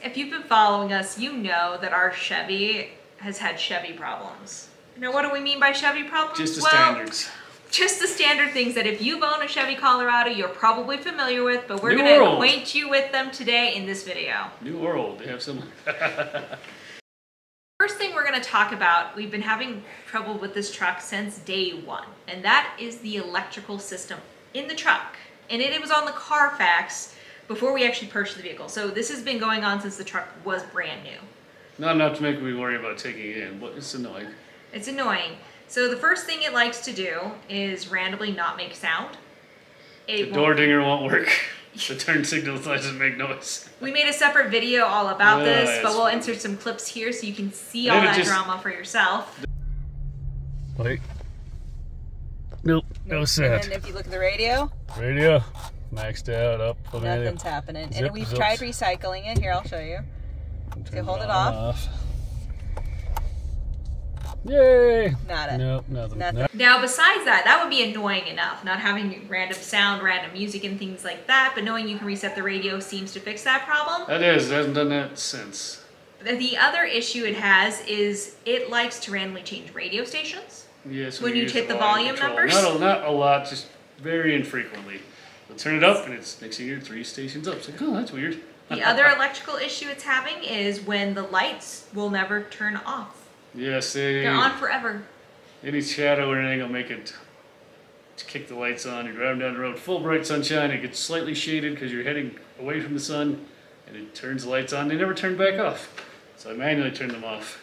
if you've been following us, you know that our Chevy has had Chevy problems. Now, what do we mean by Chevy problems? Just the standards. Just the standard things that if you've owned a Chevy Colorado, you're probably familiar with, but we're going to acquaint you with them today in this video. New or old, they have some. First thing we're going to talk about, we've been having trouble with this truck since day one, and that is the electrical system in the truck. And it was on the Carfax before we actually purchased the vehicle. So this has been going on since the truck was brand new. Not enough to make me worry about taking it in, but it's annoying. It's annoying. So the first thing it likes to do is randomly not make sound. The door dinger won't work. The turn signal doesn't make noise. We made a separate video all about this, but we'll insert some clips here so you can see all that drama for yourself. Wait. Nope, no set. And then if you look at the radio, maxed out, up. Nothing's happening. And we've tried recycling it. Here, I'll show you. So hold it off. Yay! Nada. Nope, nothing. Now, besides that, that would be annoying enough, not having random sound, random music, and things like that, but knowing you can reset the radio seems to fix that problem. That is, it hasn't done that since. The other issue it has is it likes to randomly change radio stations. Yes, when you hit the volume numbers. Not a lot, just very infrequently. They'll turn it up, and it's next thing you hear 3 stations up. It's like, oh, that's weird. The other electrical issue it's having is when the lights will never turn off. Yes, they're on forever. Any shadow or anything will make it kick the lights on. You're driving down the road, full bright sunshine. It gets slightly shaded because you're heading away from the sun, and it turns the lights on. They never turn back off, so I manually turn them off.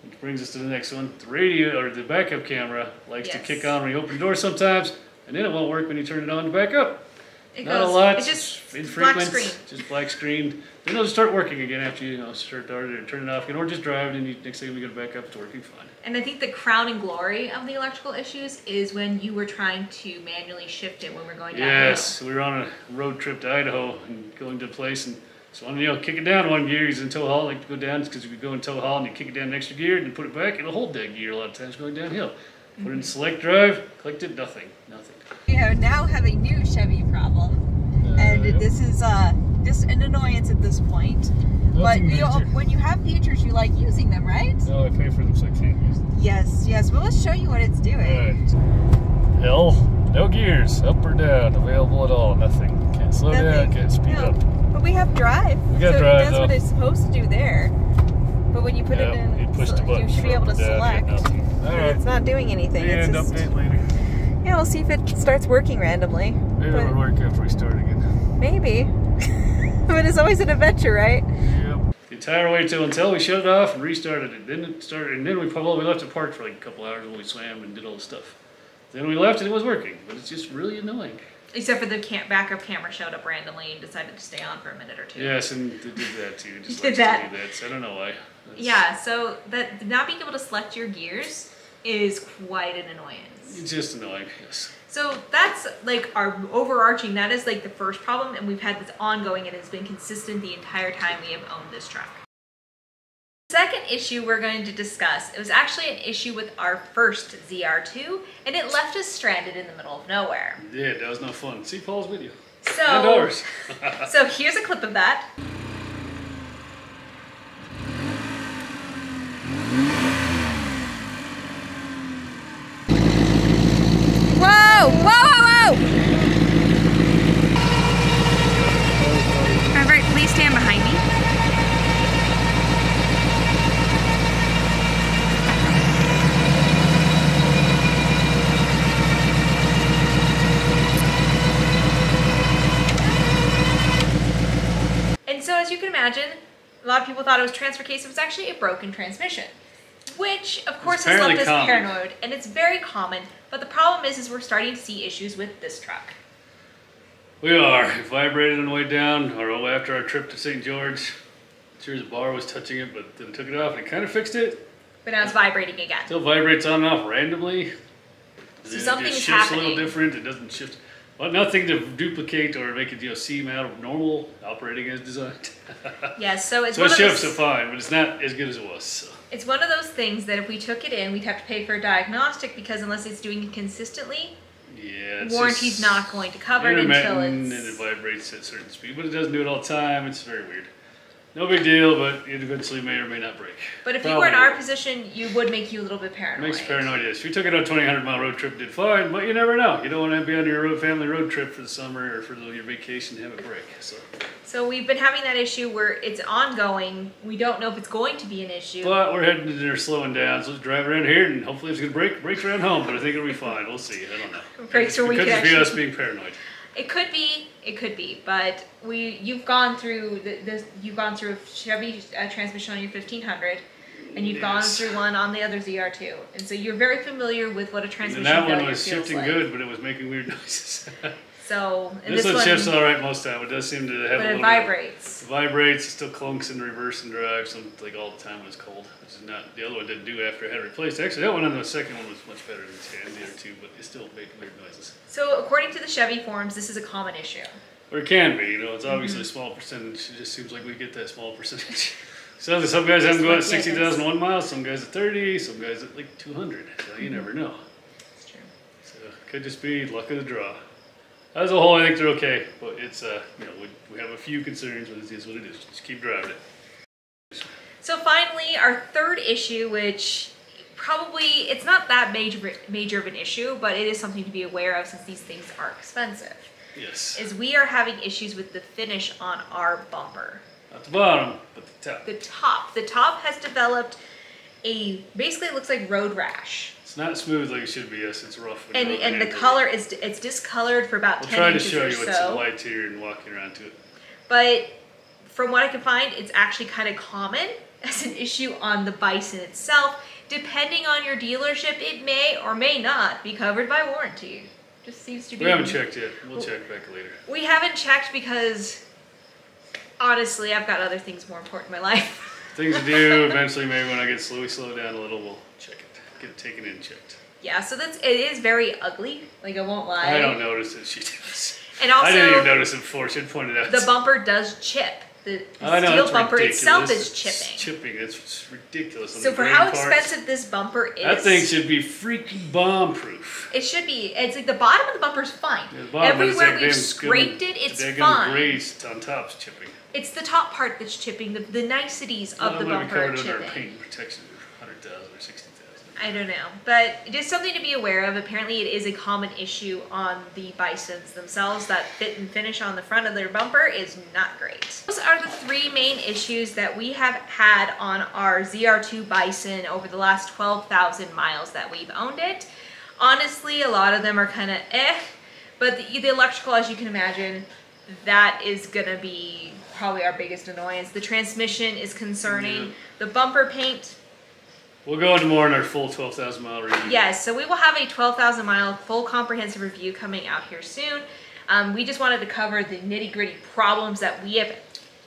Which brings us to the next one. The radio or the backup camera likes to kick on when you open the door sometimes, and then it won't work when you turn it on to back up. Not a lot. It's just infrequent. Black screen. Just black screen. Then it'll start working again after you start turn it off again, or just drive, and then next thing we go back up, it's working fine. And I think the crowning glory of the electrical issues is when you were trying to manually shift it when we're going down. Yes, we were on a road trip to Idaho and going to a place, and so wanted to kick it down one gear. He's in tow haul, like to go down because we go in tow haul and you kick it down an extra gear and then put it back. It'll hold that gear a lot of times going downhill. Put it in select drive, clicked it, nothing. We now have a new Chevy problem. And this is just an annoyance at this point. But when you have features, you like using them, right? No, I pay for them so I can't use them. Yes. Well, let's show you what it's doing. Right. Hell, no gears, up or down, available at all, nothing. Can't slow down, can't speed up. But we have drive. We got drive, it does what it's supposed to do there. But when you put it in, you should be able to select. But it's not doing anything. And update later. Yeah, we'll see if it starts working randomly. Maybe it'll work after we start again. Maybe. But it's always an adventure, right? Yep. The entire way until we shut it off and restarted it. Then it started, and then we left it parked for like a couple hours when we swam and did all the stuff. Then we left and it was working, but it's just really annoying. Except for the backup camera showed up randomly and decided to stay on for a minute or two. Yes, and it did that too. Just did that. So I don't know why. Yeah, so that not being able to select your gears is quite an annoyance. It's just annoying, yes. So that's like our overarching, that is like the first problem, and we've had this ongoing and it's been consistent the entire time we have owned this truck. The second issue we're going to discuss, it was actually an issue with our first ZR2, and it left us stranded in the middle of nowhere. It did, that was no fun. See Paul's video. So, and ours. So here's a clip of that. Whoa! Alright, please stand behind me. And so as you can imagine, a lot of people thought it was transfer case. It was actually a broken transmission, which of course has left us paranoid, and it's very common. But the problem is we're starting to see issues with this truck. We are. It vibrated on the way down, or after our trip to St. George. Sure, the bar was touching it, but then took it off and it kind of fixed it. But now it's vibrating again. Still vibrates on and off randomly. So something is happening. It shifts a little different. It doesn't shift. Well, nothing to duplicate or make it seem out of normal operating as designed. Yes, so it's so it shifts it fine, but it's not as good as it was. So. It's one of those things that if we took it in, we'd have to pay for a diagnostic because unless it's doing it consistently, Yeah, warranty's not going to cover it until it's... and it vibrates at a certain speed, but it doesn't do it all the time. It's very weird. No big deal, but it eventually may or may not break. But if you were in our position, you would make you a little bit paranoid. Makes you paranoid, yes. If you took it on a 2,100-mile road trip, it did fine, but you never know. You don't want to be on your family road trip for the summer or for your vacation and have it break. So we've been having that issue where it's ongoing. We don't know if it's going to be an issue. But we're heading to dinner, slowing down, so let's drive around here, and hopefully it's going to break around home, but I think it'll be fine. We'll see. I don't know. Breaks where we could actually... It could just be us being paranoid. It could be, but you've gone through you've gone through a Chevy transmission on your 1500, and you've gone through one on the other ZR2, and so you're very familiar with what a transmission feels like. And that failure one was feels shifting like. good, but it was making weird noises. So this one shifts all right most of the time. It does seem to have a little bit. But it vibrates. It vibrates. It still clunks in reverse and drive, like all the time when it's cold, which is not the other one didn't do after I had it replaced. Actually, that one on the second one was much better than the ZR2, but it still made weird noises. So according to the Chevy forums, this is a common issue. Or it can be. It's obviously a small percentage. It just seems like we get that small percentage. So some guys have them go at 60,001 miles, some guys at 30, some guys at like 200. So you never know. That's true. So it could just be luck of the draw. As a whole, I think they're okay, but it's we have a few concerns, but it is what it is. Just keep driving it. So finally, our third issue, which probably it's not that major of an issue, but it is something to be aware of since these things are expensive. Yes. Is we are having issues with the finish on our bumper. Not the bottom, but the top. The top. The top has developed basically it looks like road rash. It's not smooth like it should be. Yes, it's rough. And the color it's discolored for about 10 inches or so. We'll try to show you with some lights here and walking around to it. But from what I can find, it's actually kind of common as an issue on the Bison itself. Depending on your dealership, it may or may not be covered by warranty. Just seems to be. We haven't checked yet. We'll check back later. We haven't checked because honestly, I've got other things more important in my life. Things to do. Eventually, maybe when I get slow down a little, we'll check it. Get it taken in and checked. Yeah, so it is very ugly. Like, I won't lie. I don't notice it. She does. And also, I didn't even notice it before. She had pointed out. The bumper does chip. The steel bumper itself is chipping. It's chipping. It's ridiculous. So for how expensive this bumper is, that thing should be freaking bomb-proof. It should be. It's like the bottom of the bumper's fine. Yeah, everywhere we've scraped it, it's fine. Grazed on top's chipping. It's the top part that's chipping. The niceties of the bumper are chipping. Under paint protection of 100,000 or 60,000. I don't know, but it is something to be aware of. Apparently, it is a common issue on the Bisons themselves. That fit and finish on the front of their bumper is not great. Those are the three main issues that we have had on our ZR2 Bison over the last 12,000 miles that we've owned it. Honestly, a lot of them are kind of but the electrical, as you can imagine, that is gonna be probably our biggest annoyance. The transmission is concerning. Yeah. The bumper paint. We'll go into more in our full 12,000 mile review. Yes, so we will have a 12,000 mile full comprehensive review coming out here soon. We just wanted to cover the nitty gritty problems that we have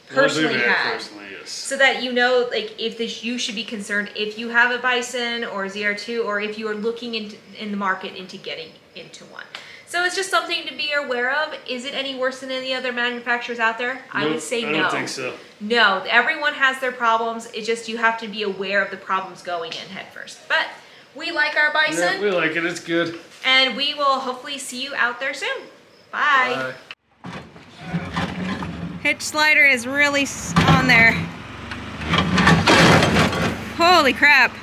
personally had. Yes. So that you know, like, you should be concerned if you have a Bison or a ZR2, or if you are looking in the market into getting into one. So it's just something to be aware of. Is it any worse than any other manufacturers out there? Nope, I would say no. I don't think so. No, everyone has their problems. It's just you have to be aware of the problems going in head first. But we like our Bison. Yeah, we like it. It's good. And we will hopefully see you out there soon. Bye. Bye. Hitch slider is really on there. Holy crap.